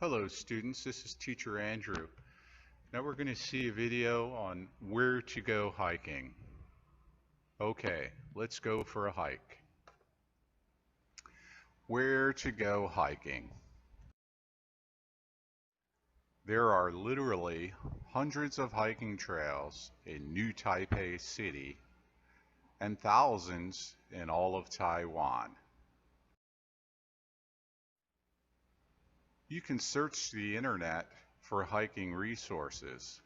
Hello students, this is teacher Andrew. Now we're going to see a video on where to go hiking. Okay, let's go for a hike. Where to go hiking? There are literally hundreds of hiking trails in New Taipei City and thousands in all of Taiwan. You can search the internet for hiking resources.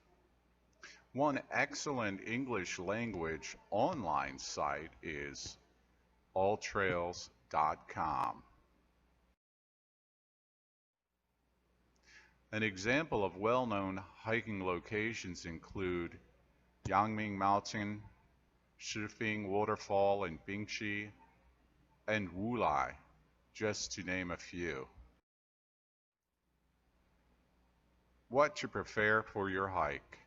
One excellent English language online site is alltrails.com. An example of well-known hiking locations include Yangming Mountain, Shifeng Waterfall in Bingqi, and Wulai, just to name a few. What to prepare for your hike?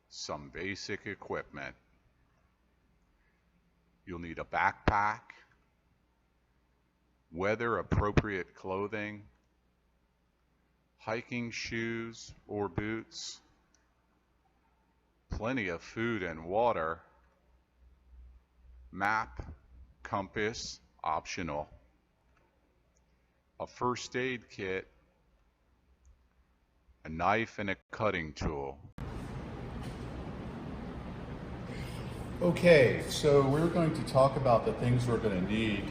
Some basic equipment. You'll need a backpack, weather-appropriate clothing, hiking shoes or boots, plenty of food and water, map, compass, optional, a first aid kit, a knife and a cutting tool. Okay, so we're going to talk about the things we're going to need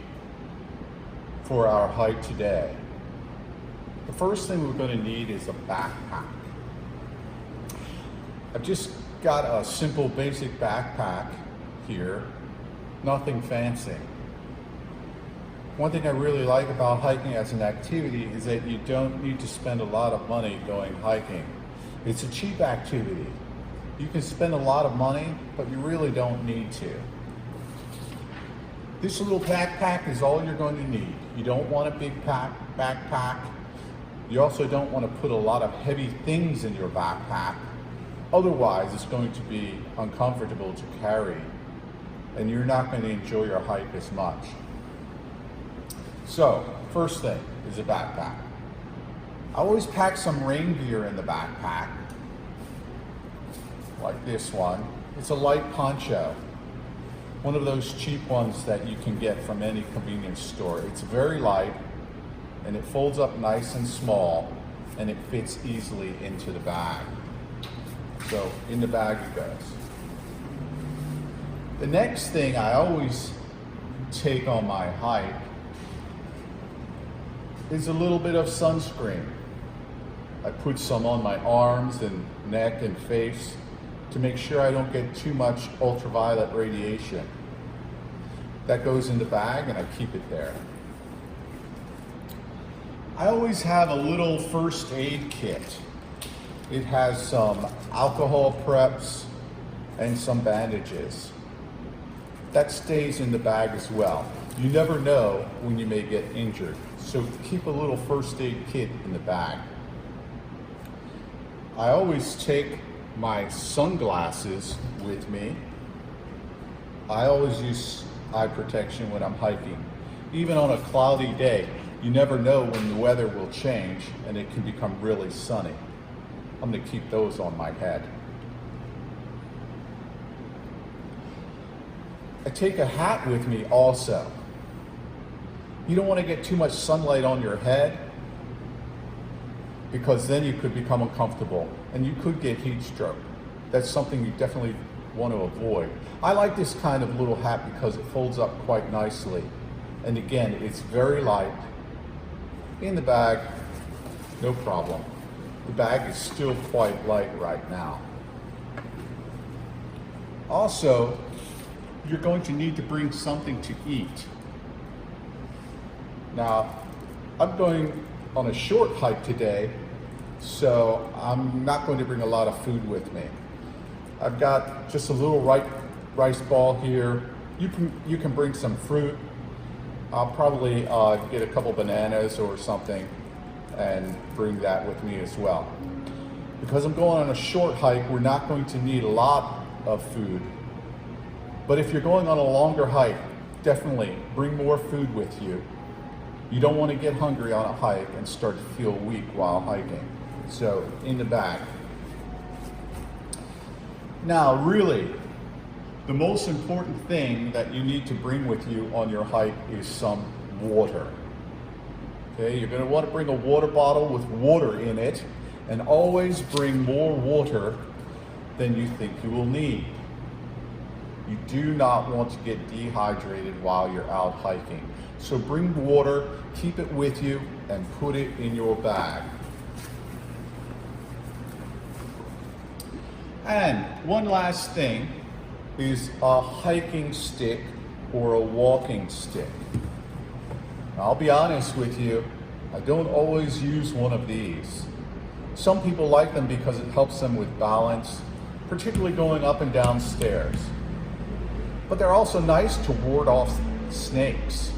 for our hike today. The first thing we're going to need is a backpack. I've just got a simple basic backpack here, nothing fancy. One thing I really like about hiking as an activity is that you don't need to spend a lot of money going hiking. It's a cheap activity. You can spend a lot of money, but you really don't need to. This little backpack is all you're going to need. You don't want a big backpack. You also don't want to put a lot of heavy things in your backpack. Otherwise, it's going to be uncomfortable to carry, and you're not going to enjoy your hike as much. So, first thing is a backpack. I always pack some rain gear in the backpack, like this one. It's a light poncho, one of those cheap ones that you can get from any convenience store. It's very light, and it folds up nice and small, and it fits easily into the bag. So, in the bag it goes. The next thing I always take on my hike is a little bit of sunscreen. I put some on my arms and neck and face to make sure I don't get too much ultraviolet radiation. That goes in the bag and I keep it there. I always have a little first aid kit. It has some alcohol preps and some bandages. That stays in the bag as well. You never know when you may get injured, so keep a little first aid kit in the bag. I always take my sunglasses with me. I always use eye protection when I'm hiking. Even on a cloudy day, you never know when the weather will change and it can become really sunny. I'm going to keep those on my head. I take a hat with me also. You don't want to get too much sunlight on your head, because then you could become uncomfortable and you could get heat stroke. That's something you definitely want to avoid. I like this kind of little hat because it folds up quite nicely. And again, it's very light. In the bag, no problem. The bag is still quite light right now. Also, you're going to need to bring something to eat. Now, I'm going on a short hike today, so I'm not going to bring a lot of food with me. I've got just a little rice ball here. You can bring some fruit. I'll probably get a couple bananas or something and bring that with me as well. Because I'm going on a short hike, we're not going to need a lot of food. But if you're going on a longer hike, definitely bring more food with you. You don't want to get hungry on a hike and start to feel weak while hiking. So in the bag. Now really, the most important thing that you need to bring with you on your hike is some water. Okay, you're going to want to bring a water bottle with water in it, and always bring more water than you think you will need. You do not want to get dehydrated while you're out hiking. So bring water, keep it with you, and put it in your bag. And one last thing is a hiking stick or a walking stick. Now, I'll be honest with you, I don't always use one of these. Some people like them because it helps them with balance, particularly going up and down stairs. But they're also nice to ward off snakes.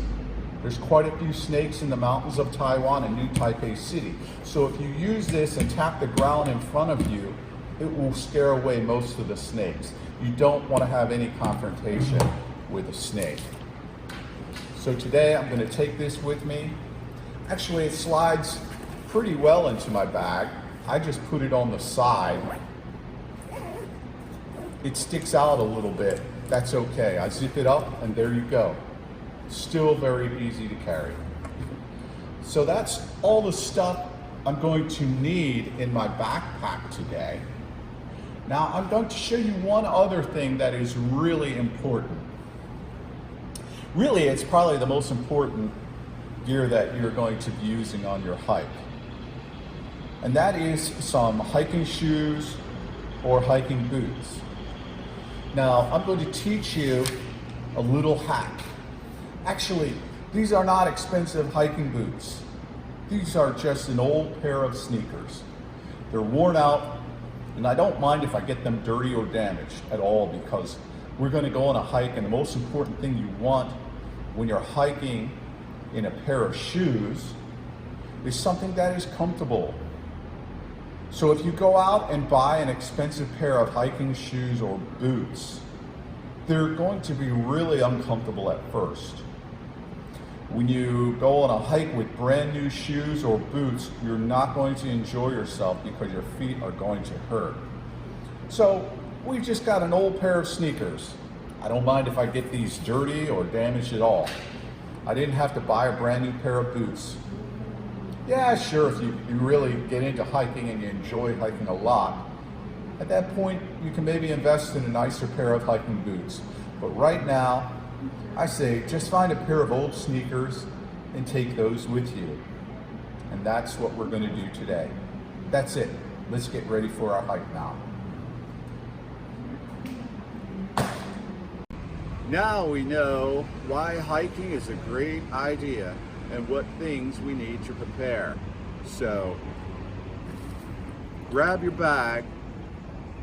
There's quite a few snakes in the mountains of Taiwan and New Taipei City. So if you use this and tap the ground in front of you, it will scare away most of the snakes. You don't want to have any confrontation with a snake. So today I'm going to take this with me. Actually, it slides pretty well into my bag. I just put it on the side. It sticks out a little bit. That's okay. I zip it up and there you go. Still very easy to carry. So that's all the stuff I'm going to need in my backpack today. Now I'm going to show you one other thing that is really important. Really, it's probably the most important gear that you're going to be using on your hike. And that is some hiking shoes or hiking boots. Now, I'm going to teach you a little hack. Actually, these are not expensive hiking boots. These are just an old pair of sneakers. They're worn out, and I don't mind if I get them dirty or damaged at all, because we're going to go on a hike, and the most important thing you want when you're hiking in a pair of shoes is something that is comfortable. So if you go out and buy an expensive pair of hiking shoes or boots, they're going to be really uncomfortable at first. When you go on a hike with brand new shoes or boots, you're not going to enjoy yourself because your feet are going to hurt. So we just got an old pair of sneakers. I don't mind if I get these dirty or damaged at all. I didn't have to buy a brand new pair of boots. Yeah, sure, if you really get into hiking and you enjoy hiking a lot, at that point you can maybe invest in a nicer pair of hiking boots. But right now, I say just find a pair of old sneakers and take those with you. And that's what we're going to do today. That's it. Let's get ready for our hike now. Now we know why hiking is a great idea and what things we need to prepare. So grab your bag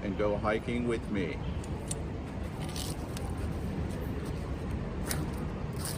and go hiking with me.